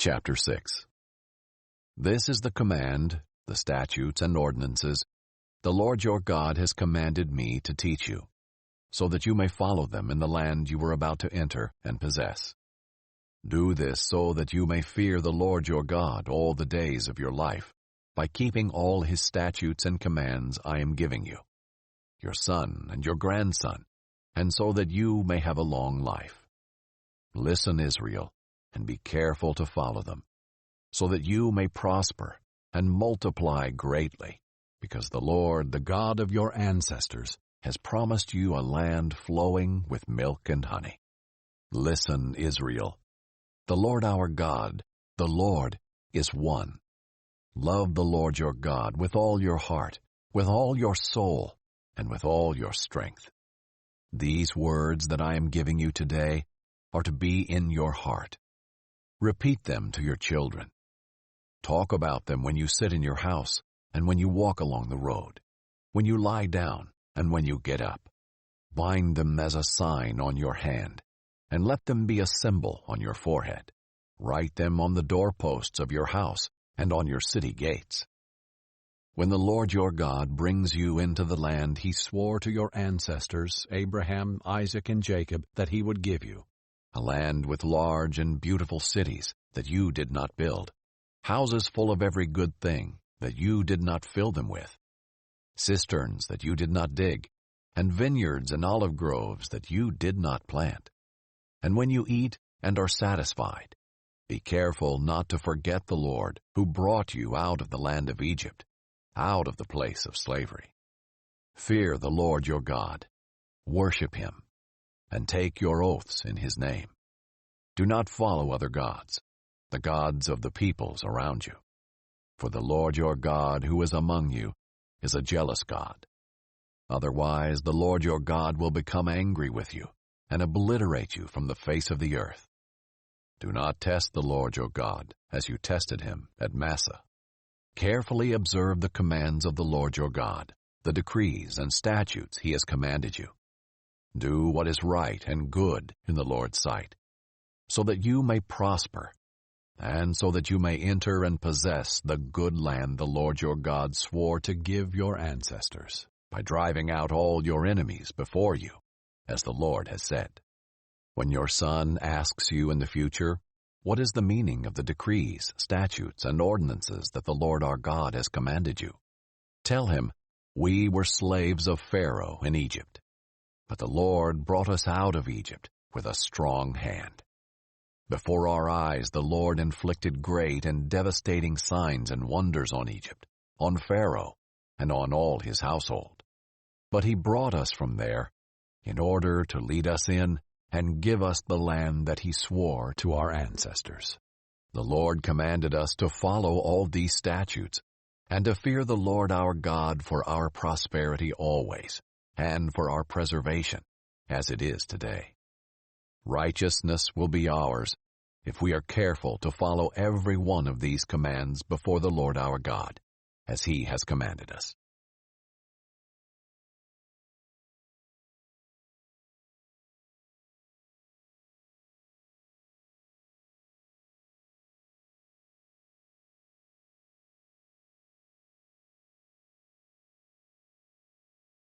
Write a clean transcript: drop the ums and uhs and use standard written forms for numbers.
Chapter 6. This is the command, the statutes and ordinances, the Lord your God has commanded me to teach you, so that you may follow them in the land you are about to enter and possess. Do this so that you may fear the Lord your God all the days of your life, by keeping all his statutes and commands I am giving you, your son and your grandson, and so that you may have a long life. Listen, Israel, and be careful to follow them, so that you may prosper and multiply greatly, because the Lord, the God of your ancestors, has promised you a land flowing with milk and honey. Listen, Israel, the Lord our God, the Lord, is one. Love the Lord your God with all your heart, with all your soul, and with all your strength. These words that I am giving you today are to be in your heart. Repeat them to your children. Talk about them when you sit in your house and when you walk along the road, when you lie down and when you get up. Bind them as a sign on your hand, and let them be a symbol on your forehead. Write them on the doorposts of your house and on your city gates. When the Lord your God brings you into the land he swore to your ancestors, Abraham, Isaac, and Jacob, that he would give you, a land with large and beautiful cities that you did not build, houses full of every good thing that you did not fill them with, cisterns that you did not dig, and vineyards and olive groves that you did not plant. And when you eat and are satisfied, be careful not to forget the Lord who brought you out of the land of Egypt, out of the place of slavery. Fear the Lord your God, worship him, and take your oaths in his name. Do not follow other gods, the gods of the peoples around you. For the Lord your God who is among you is a jealous God. Otherwise the Lord your God will become angry with you and obliterate you from the face of the earth. Do not test the Lord your God as you tested him at Massah. Carefully observe the commands of the Lord your God, the decrees and statutes he has commanded you. Do what is right and good in the Lord's sight, so that you may prosper, and so that you may enter and possess the good land the Lord your God swore to give your ancestors, by driving out all your enemies before you, as the Lord has said. When your son asks you in the future, what is the meaning of the decrees, statutes, and ordinances that the Lord our God has commanded you? Tell him, we were slaves of Pharaoh in Egypt. But the Lord brought us out of Egypt with a strong hand. Before our eyes the Lord inflicted great and devastating signs and wonders on Egypt, on Pharaoh, and on all his household. But he brought us from there in order to lead us in and give us the land that he swore to our ancestors. The Lord commanded us to follow all these statutes and to fear the Lord our God for our prosperity always, and for our preservation, as it is today. Righteousness will be ours if we are careful to follow every one of these commands before the Lord our God, as he has commanded us.